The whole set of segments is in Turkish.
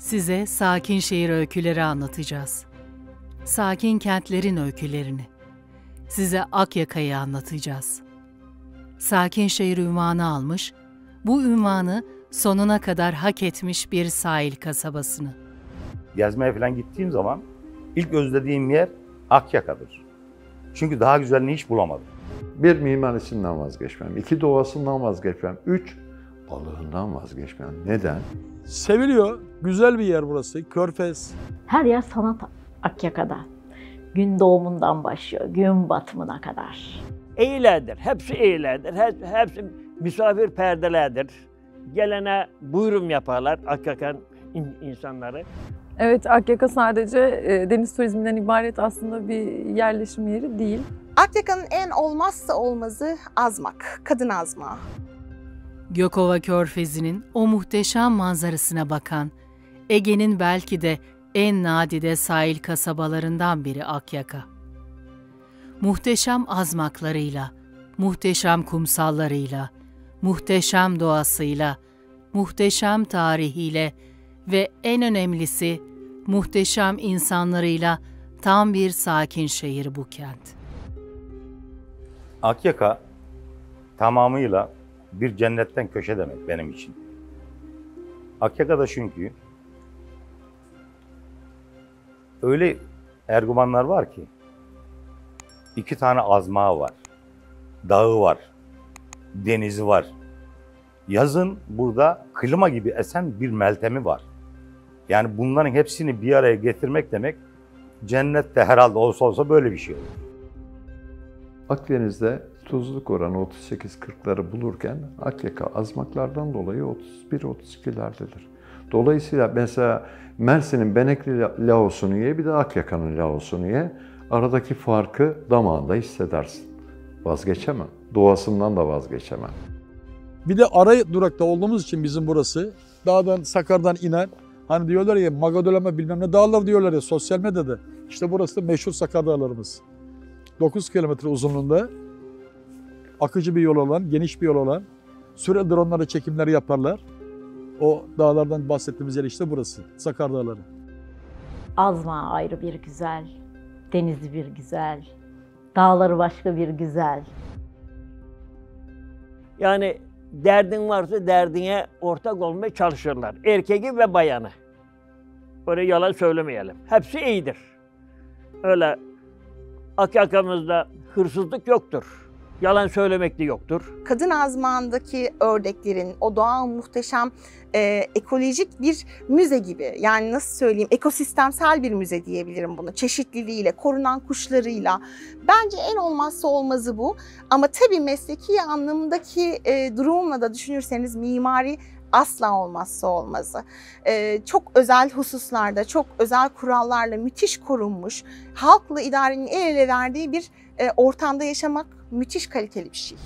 Size sakin şehir öyküleri anlatacağız. Sakin kentlerin öykülerini. Size Akyaka'yı anlatacağız. Sakin şehir ünvanı almış, bu ünvanı sonuna kadar hak etmiş bir sahil kasabasını. Gezmeye falan gittiğim zaman ilk özlediğim yer Akyaka'dır. Çünkü daha güzelini hiç bulamadım. Bir, mimarisinden vazgeçmem. 2, doğasından vazgeçmem. 3, balığından vazgeçmem. Neden? Seviliyor. Güzel bir yer burası. Körfez. Her yer sanat Akyaka'da. Gün doğumundan başlıyor, gün batımına kadar. İyilerdir, hepsi iyilerdir. Hepsi misafirperverlerdir. Gelene buyurum yaparlar Akyaka'nın insanları. Evet, Akyaka sadece deniz turizminden ibaret aslında bir yerleşim yeri değil. Akyaka'nın en olmazsa olmazı azmak, kadın azmağı. Gökova Körfezi'nin o muhteşem manzarasına bakan, Ege'nin belki de en nadide sahil kasabalarından biri Akyaka. Muhteşem azmaklarıyla, muhteşem kumsallarıyla, muhteşem doğasıyla, muhteşem tarihiyle ve en önemlisi muhteşem insanlarıyla tam bir sakin şehir bu kent. Akyaka tamamıyla bir cennetten köşe demek benim için. Akyaka'da çünkü öyle erguvanlar var ki 2 tane azmağı var, dağı var, denizi var. Yazın burada klima gibi esen bir meltemi var. Yani bunların hepsini bir araya getirmek demek cennette herhalde olsa böyle bir şey olur. Akdeniz'de tuzluluk oranı 38-40'ları bulurken Akyaka azmaklardan dolayı 31-32'lerdedir. Dolayısıyla mesela Mersin'in Benekli lahosunu ye, bir de Akyaka'nın lahosunu ye. Aradaki farkı damağında hissedersin. Vazgeçemem. Doğasından da vazgeçemem. Bir de ara durakta olduğumuz için bizim burası, dağdan, Sakar'dan inen, hani diyorlar ya Magadolama bilmem ne dağlar diyorlar ya sosyal medyada. İşte burası da meşhur Sakar Dağlarımız. 9 kilometre uzunluğunda akıcı bir yol olan, geniş bir yol olan, sürekli dronlarla çekimleri yaparlar. O dağlardan bahsettiğimiz yer işte burası, Sakar Dağları. Azma ayrı bir güzel, denizi bir güzel, dağları başka bir güzel. Yani derdin varsa derdine ortak olmaya çalışırlar. Erkeği ve bayanı. Böyle yalan söylemeyelim. Hepsi iyidir. Öyle Akyaka'mızda hırsızlık yoktur. Yalan söylemek de yoktur. Kadın azmağındaki ördeklerin o doğal muhteşem ekolojik bir müze gibi. Yani nasıl söyleyeyim, ekosistemsel bir müze diyebilirim bunu. Çeşitliliğiyle, korunan kuşlarıyla. Bence en olmazsa olmazı bu. Ama tabii mesleki anlamındaki durumla da düşünürseniz mimari asla olmazsa olmazı. Çok özel hususlarda, çok özel kurallarla müthiş korunmuş, halkla idarenin el ele verdiği bir ortamda yaşamak müthiş kaliteli bir şey.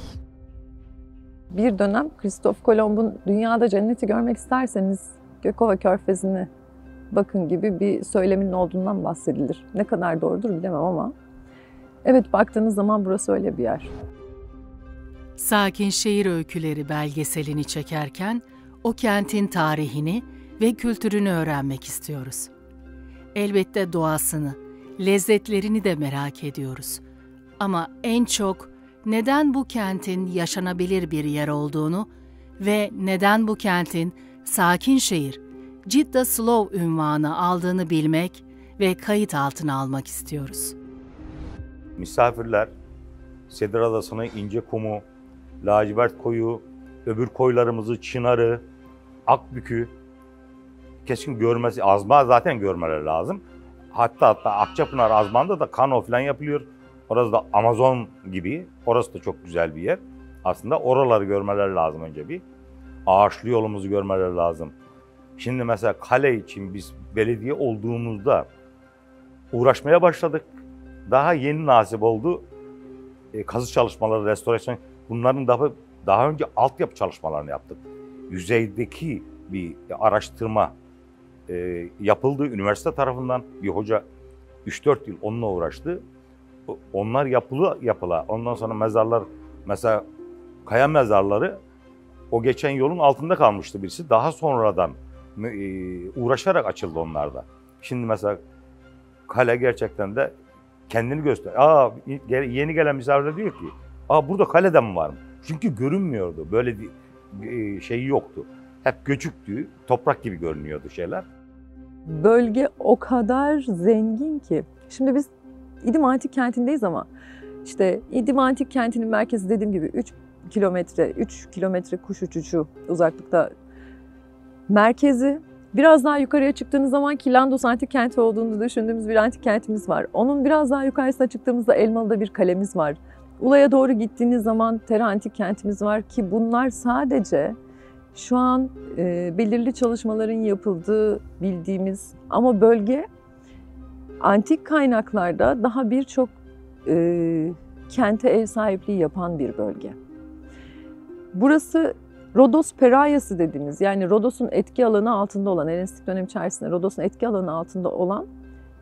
Bir dönem Kristof Kolomb'un dünyada cenneti görmek isterseniz Gökova Körfezi'ne bakın gibi bir söyleminin olduğundan bahsedilir. Ne kadar doğrudur bilemem ama evet, baktığınız zaman burası öyle bir yer. Sakin Şehir Öyküleri belgeselini çekerken o kentin tarihini ve kültürünü öğrenmek istiyoruz. Elbette doğasını, lezzetlerini de merak ediyoruz. Ama en çok neden bu kentin yaşanabilir bir yer olduğunu ve neden bu kentin sakin şehir, Cidda Slow ünvanı aldığını bilmek ve kayıt altına almak istiyoruz. Misafirler Sedir Adası'nı, İnce-Kum'u, Lacivert Koyu, öbür koylarımızı, Çınar'ı, Akbük'ü kesin görmesi, azma zaten görmeleri lazım. Hatta Akçapınar azmanda da kano falan yapılıyor. Orası da Amazon gibi. Orası da çok güzel bir yer. Aslında oraları görmeleri lazım önce bir. Ağaçlı yolumuzu görmeleri lazım. Şimdi mesela kale için biz belediye olduğumuzda uğraşmaya başladık. Daha yeni nasip oldu. Kazı çalışmaları, restorasyon. Bunların daha önce altyapı çalışmalarını yaptık. Yüzeydeki bir araştırma yapıldı. Üniversite tarafından bir hoca 3-4 yıl onunla uğraştı. Onlar yapıla. Ondan sonra mezarlar, mesela kaya mezarları o geçen yolun altında kalmıştı birisi. Daha sonradan uğraşarak açıldı onlar da. Şimdi mesela kale gerçekten de kendini göster. Yeni gelen misafirler diyor ki, burada kaleden mi var mı? Çünkü görünmüyordu. Böyle şeyi yoktu. Hep göçüktü. Toprak gibi görünüyordu şeyler. Bölge o kadar zengin ki. Şimdi biz İdim Antik Kenti'ndeyiz ama işte İdim Antik Kenti'nin merkezi dediğim gibi 3 kilometre kuş uçuşu uzaklıkta merkezi. Biraz daha yukarıya çıktığınız zaman Kilandos Antik Kenti olduğunu düşündüğümüz bir antik kentimiz var. Onun biraz daha yukarısına çıktığımızda Elmalı'da bir kalemiz var. Ula'ya doğru gittiğiniz zaman Tera Antik Kentimiz var ki bunlar sadece şu an belirli çalışmaların yapıldığı bildiğimiz ama bölge antik kaynaklarda daha birçok kente ev sahipliği yapan bir bölge. Burası Rodos Perayası dediğimiz, yani Rodos'un etki alanı altında olan, Helenistik dönem içerisinde Rodos'un etki alanı altında olan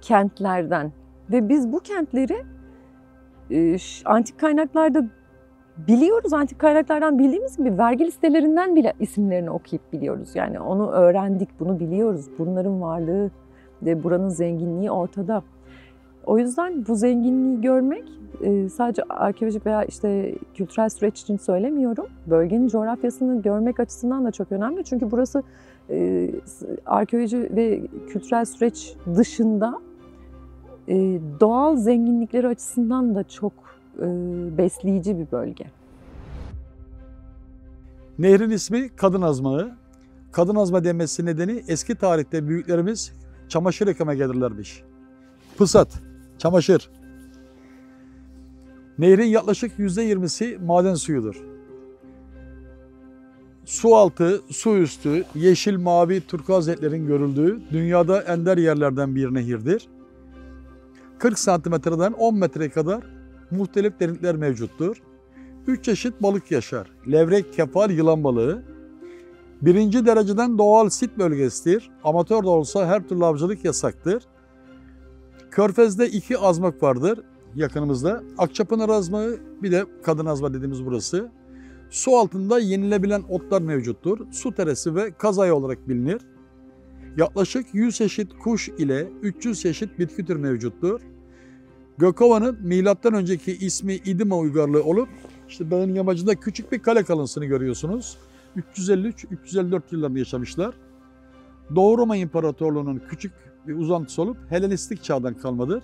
kentlerden ve biz bu kentleri antik kaynaklarda biliyoruz. Antik kaynaklardan bildiğimiz gibi vergi listelerinden bile isimlerini okuyup biliyoruz. Yani onu öğrendik, bunu biliyoruz. Bunların varlığı ve buranın zenginliği ortada. O yüzden bu zenginliği görmek sadece arkeolojik veya işte kültürel süreç için söylemiyorum. Bölgenin coğrafyasını görmek açısından da çok önemli. Çünkü burası arkeoloji ve kültürel süreç dışında doğal zenginlikleri açısından da çok besleyici bir bölge. Nehrin ismi Kadın Azmağı. Kadın azma denmesi nedeni eski tarihte büyüklerimiz çamaşır yıkamaya gelirlermiş. Pısat, çamaşır. Nehrin yaklaşık %20'si maden suyudur. Su altı, su üstü, yeşil, mavi, turkuaz renklerin görüldüğü dünyada ender yerlerden bir nehirdir. 40 santimetreden 10 metreye kadar muhtelif derinlikler mevcuttur. 3 çeşit balık yaşar. Levrek, kefal, yılan balığı. 1. dereceden doğal sit bölgesidir. Amatör de olsa her türlü avcılık yasaktır. Körfez'de 2 azmak vardır yakınımızda. Akçapınar azmağı, bir de Kadın azma dediğimiz burası. Su altında yenilebilen otlar mevcuttur. Su teresi ve kazayı olarak bilinir. Yaklaşık 100 çeşit kuş ile 300 çeşit bitki türü mevcuttur. Gökova'nın milattan önceki ismi İdima uygarlığı olup işte dağın yamacında küçük bir kale kalıntısını görüyorsunuz. 353-354 yıllarında yaşamışlar. Doğu Roma İmparatorluğu'nun küçük bir uzantısı olup Helenistik çağdan kalmadır.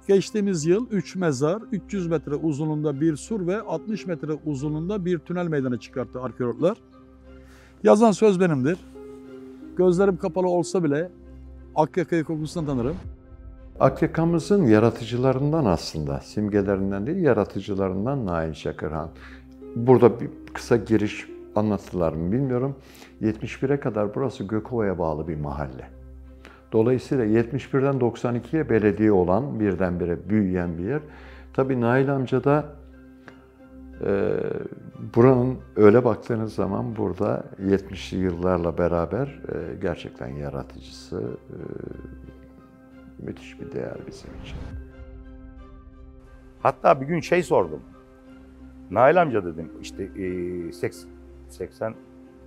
Geçtiğimiz yıl 3 mezar, 300 metre uzunluğunda bir sur ve 60 metre uzunluğunda bir tünel meydana çıkarttı arkeologlar. Yazan söz benimdir. Gözlerim kapalı olsa bile Akyaka'yı kokusundan tanırım. Akyaka'mızın yaratıcılarından aslında, simgelerinden değil, yaratıcılarından Nail Şakırhan. Burada bir kısa giriş anlattılar mı bilmiyorum. 71'e kadar burası Gökova'ya bağlı bir mahalle. Dolayısıyla 71'den 92'ye belediye olan, birdenbire büyüyen bir yer. Tabii Nail amca da buranın öyle baktığınız zaman burada 70'li yıllarla beraber gerçekten yaratıcısı, müthiş bir değer bizim için. Hatta bir gün şey sordum. Nail amca dedim, işte 80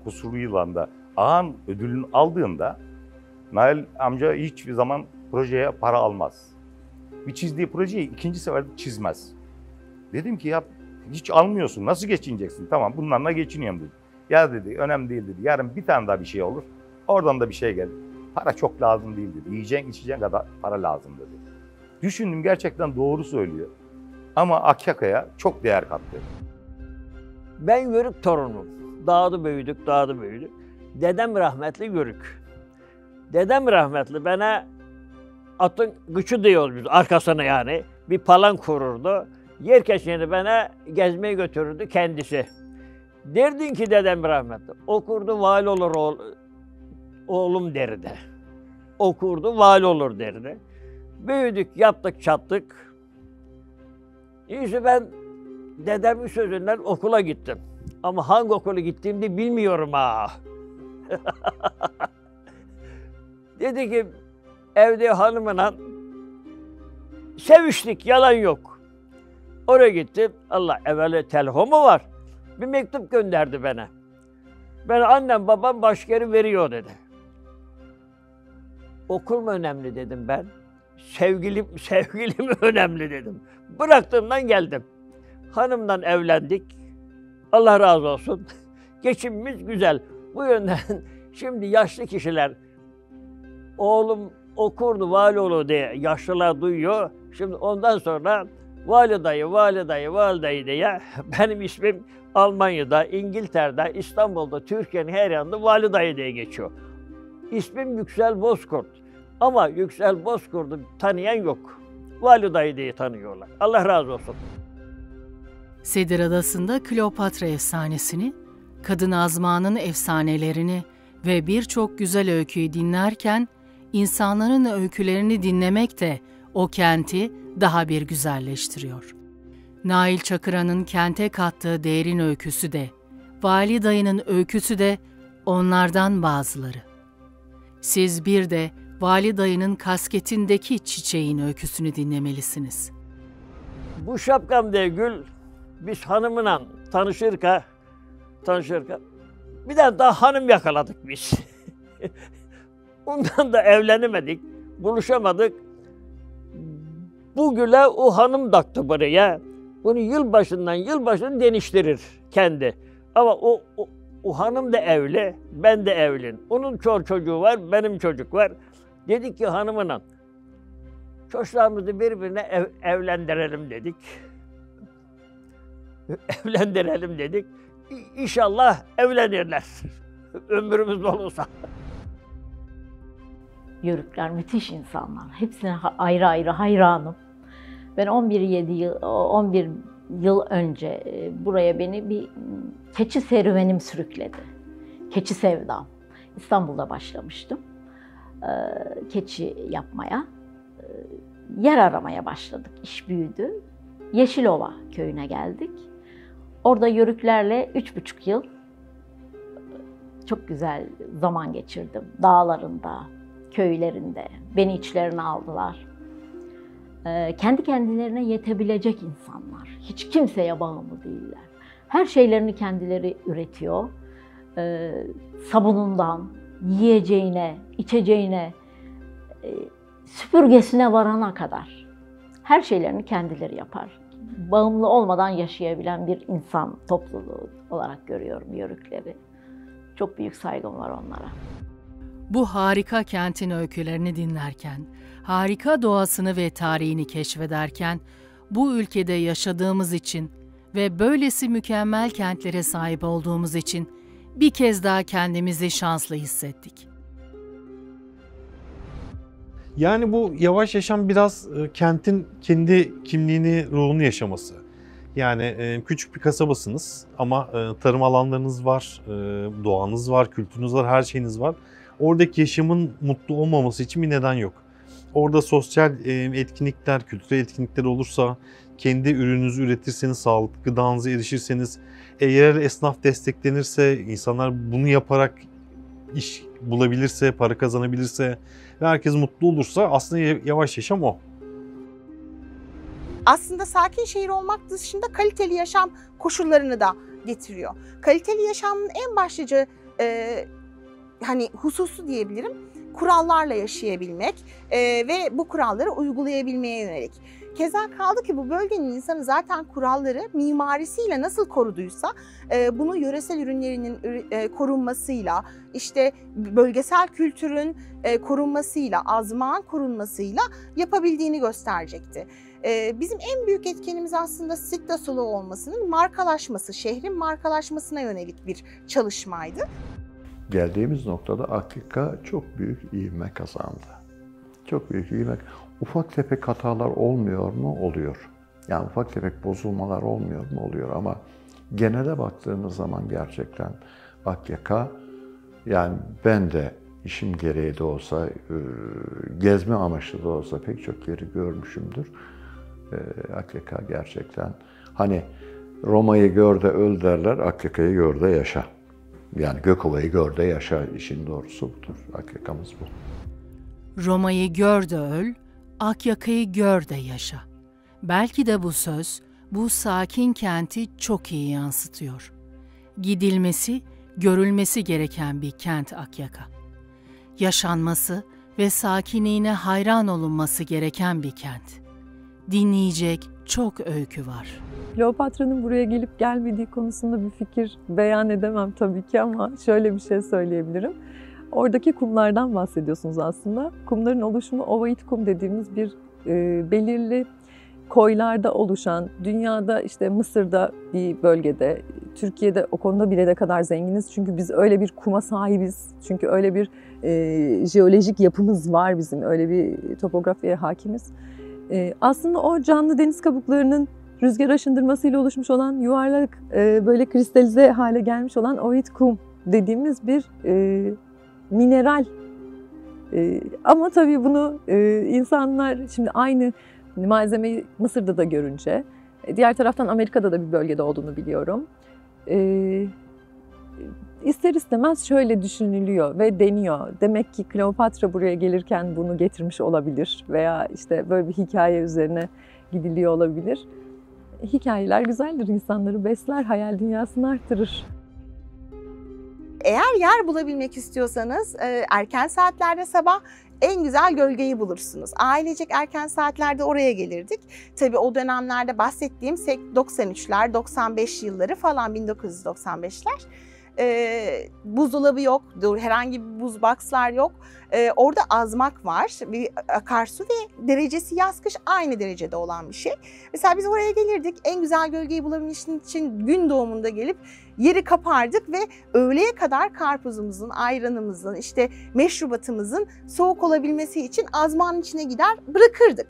kusurlu yıllarında Ağan ödülünü aldığında Nail amca hiçbir zaman projeye para almaz. Bir çizdiği projeyi ikinci seferde çizmez. Dedim ki ya hiç almıyorsun, nasıl geçineceksin? Tamam, bunlarla geçiniyorum dedi. Ya dedi, önemli değil dedi. Yarın bir tane daha bir şey olur. Oradan da bir şey gelir. Para çok lazım değil dedi. Yiyeceğin, içeceğin kadar para lazım dedi. Düşündüm, gerçekten doğru söylüyor. Ama Akyaka'ya çok değer kattı. Ben Yörük torunum. Dağda büyüdük. Dedem rahmetli Yörük. Dedem rahmetli bana atın gıçı diyoruz biz arkasına yani. Bir palan kururdu. Yer keçini bana gezmeye götürürdü kendisi. Derdin ki dedem rahmetli, okurdu vali olur oğlum derdi. Okurdu vali olur derdi. Büyüdük, yaptık, çattık. İşte ben dedemin sözünden okula gittim. Ama hangi okula gittiğimi de bilmiyorum ha. Dedi ki evde hanımla seviştik, yalan yok. Oraya gittim. Allah, evvela telefon mu var? Bir mektup gönderdi bana. Ben annem babam başka yere veriyor dedi. Okul mu önemli dedim ben. Sevgilim mi önemli dedim. Bıraktığımdan geldim. Hanımdan evlendik. Allah razı olsun. Geçimimiz güzel. Bu yönden şimdi yaşlı kişiler oğlum okurdu vali olur diye yaşlılar duyuyor. Şimdi ondan sonra vali dayı diye benim ismim Almanya'da, İngiltere'de, İstanbul'da, Türkiye'nin her yanında vali dayı diye geçiyor. İsmim Yüksel Bozkurt. Ama Yüksel Bozkurt'u tanıyan yok. Vali dayı diye tanıyorlar. Allah razı olsun. Sedir Adası'nda Kleopatra efsanesini, Kadın Azma'nın efsanelerini ve birçok güzel öyküyü dinlerken, insanların öykülerini dinlemek de o kenti daha bir güzelleştiriyor. Nail Çakıran'ın kente kattığı değerin öyküsü de, Vali Dayı'nın öyküsü de onlardan bazıları. Siz bir de Vali Dayı'nın kasketindeki çiçeğin öyküsünü dinlemelisiniz. Bu şapkam diye gül, biz hanımla tanışırken bir de daha hanım yakaladık biz. Ondan da evlenemedik, buluşamadık. Bu güle o hanım taktı buraya. Bunu yılbaşından deniştirir kendi. Ama o hanım da evli, ben de evliyim. Onun çocuğu var, benim çocuk var. Dedik ki hanımla, çocuklarımızı birbirine evlendirelim dedik. Evlendirelim dedik. İnşallah evlenirler. Ömrümüz olursa. Yörükler müthiş insanlar. Hepsine ayrı ayrı hayranım. Ben 11 yıl önce buraya beni bir keçi serüvenim sürükledi. Keçi sevdam. İstanbul'da başlamıştım. Keçi yapmaya. Yer aramaya başladık. İş büyüdü. Yeşilova köyüne geldik. Orada yörüklerle 3,5 yıl çok güzel zaman geçirdim. Dağlarında, köylerinde. Beni içlerine aldılar. Kendi kendilerine yetebilecek insanlar. Hiç kimseye bağımlı değiller. Her şeylerini kendileri üretiyor. Sabunundan, yiyeceğine, içeceğine, süpürgesine varana kadar her şeylerini kendileri yapar. Bağımlı olmadan yaşayabilen bir insan topluluğu olarak görüyorum yörükleri. Çok büyük saygım var onlara. Bu harika kentin öykülerini dinlerken, harika doğasını ve tarihini keşfederken, bu ülkede yaşadığımız için ve böylesi mükemmel kentlere sahip olduğumuz için bir kez daha kendimizi şanslı hissettik. Yani bu yavaş yaşam biraz kentin kendi kimliğini, ruhunu yaşaması. Yani küçük bir kasabasınız ama tarım alanlarınız var, doğanız var, kültürünüz var, her şeyiniz var. Oradaki yaşamın mutlu olmaması için bir neden yok. Orada sosyal etkinlikler, kültürel etkinlikler olursa, kendi ürününüzü üretirseniz, sağlıklı gıdanıza erişirseniz, yerel esnaf desteklenirse, insanlar bunu yaparak iş bulabilirse, para kazanabilirse ve herkes mutlu olursa aslında yavaş yaşam o. Aslında sakin şehir olmak dışında kaliteli yaşam koşullarını da getiriyor. Kaliteli yaşamın en başlıca hususu diyebilirim, kurallarla yaşayabilmek ve bu kuralları uygulayabilmeye yönelik. Keza kaldı ki bu bölgenin insanı zaten kuralları mimarisiyle nasıl koruduysa bunu yöresel ürünlerinin korunmasıyla, işte bölgesel kültürün korunmasıyla, azmağın korunmasıyla yapabildiğini gösterecekti. Bizim en büyük etkenimiz aslında Sitta Sulu olmasının markalaşması, şehrin markalaşmasına yönelik bir çalışmaydı. Geldiğimiz noktada Akyaka çok büyük ivme kazandı. Çok büyük ivme. Ufak tefek hatalar olmuyor mu? Oluyor. Yani ufak tefek bozulmalar olmuyor mu? Oluyor ama genele baktığımız zaman gerçekten Akyaka, yani ben de işim gereği de olsa, gezme amaçlı da olsa pek çok yeri görmüşümdür. Akyaka gerçekten, hani Roma'yı gör de öl derler, Akyaka'yı gör de yaşa. Yani Gökova'yı gör de yaşa, işin doğrusu budur. Akyaka'mız bu. Roma'yı gör de öl, Akyaka'yı gör de yaşa. Belki de bu söz, bu sakin kenti çok iyi yansıtıyor. Gidilmesi, görülmesi gereken bir kent Akyaka. Yaşanması ve sakinliğine hayran olunması gereken bir kent. Dinleyecek çok öykü var. Kleopatra'nın buraya gelip gelmediği konusunda bir fikir beyan edemem tabii ki ama şöyle bir şey söyleyebilirim. Oradaki kumlardan bahsediyorsunuz aslında. Kumların oluşumu ovoid kum dediğimiz bir belirli koylarda oluşan, dünyada işte Mısır'da bir bölgede, Türkiye'de o konuda bile ne kadar zenginiz. Çünkü biz öyle bir kuma sahibiz. Çünkü öyle bir jeolojik yapımız var bizim, öyle bir topografyaya hakimiz. Aslında o canlı deniz kabuklarının rüzgar aşındırmasıyla oluşmuş olan yuvarlak, böyle kristalize hale gelmiş olan ovoid kum dediğimiz bir mineral. Ama tabii bunu insanlar şimdi aynı malzemeyi Mısır'da da görünce, diğer taraftan Amerika'da da bir bölgede olduğunu biliyorum. İster istemez şöyle düşünülüyor ve deniyor. Demek ki Kleopatra buraya gelirken bunu getirmiş olabilir veya işte böyle bir hikaye üzerine gidiliyor olabilir. Hikayeler güzeldir, insanları besler, hayal dünyasını artırır. Eğer yer bulabilmek istiyorsanız erken saatlerde sabah en güzel gölgeyi bulursunuz. Ailecek erken saatlerde oraya gelirdik. Tabii o dönemlerde bahsettiğim 93'ler, 95 yılları falan, 1995'ler. Buzdolabı yok, herhangi bir buzboxlar yok. Orada azmak var, bir akarsu ve derecesi yaz kış aynı derecede olan bir şey. Mesela biz oraya gelirdik, en güzel gölgeyi bulabilmek için gün doğumunda gelip yeri kapardık ve öğleye kadar karpuzumuzun, ayranımızın, işte meşrubatımızın soğuk olabilmesi için azmanın içine gider bırakırdık.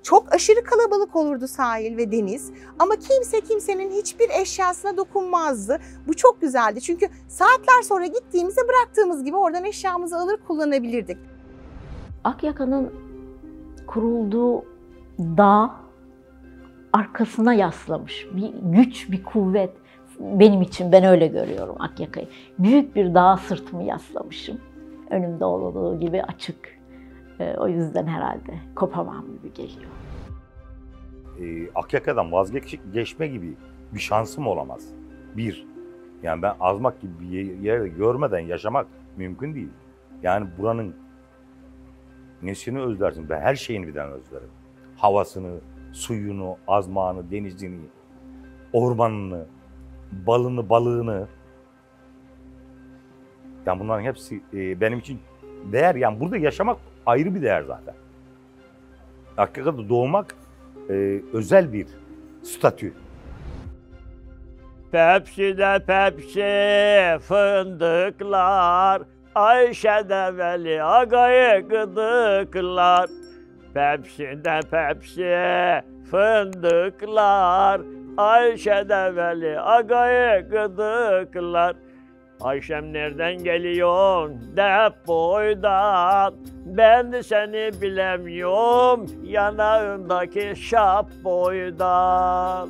Çok aşırı kalabalık olurdu sahil ve deniz ama kimse kimsenin hiçbir eşyasına dokunmazdı. Bu çok güzeldi çünkü saatler sonra gittiğimizde bıraktığımız gibi oradan eşyamızı alır kullanabilirdik. Akyaka'nın kurulduğu dağ arkasına yaslamış bir güç, bir kuvvet. Benim için, ben öyle görüyorum Akyaka'yı. Büyük bir dağa sırtımı yaslamışım. Önümde olduğu gibi açık. O yüzden herhalde kopamam gibi geliyor. Akyaka'dan vazgeçme gibi bir şansım olamaz. Bir, yani ben azmak gibi bir yerde görmeden yaşamak mümkün değil. Yani buranın nesini özlersin? Ben her şeyini birden özlerim. Havasını, suyunu, azmağını, denizini, ormanını, balığını. Yani bunların hepsi benim için değer. Yani burada yaşamak ayrı bir değer zaten. Akyaka'da doğmak özel bir statü. Pepsi'de Pepsi fındıklar, Ayşe'de Veli Aga'yı gıdıklar. Pepsi'de Pepsi fındıklar, Ayşe'de Veli Aga'yı gıdıklar. Ayşem nereden geliyorsun de boydan, ben de seni bilemiyorum yanağındaki şap boydan.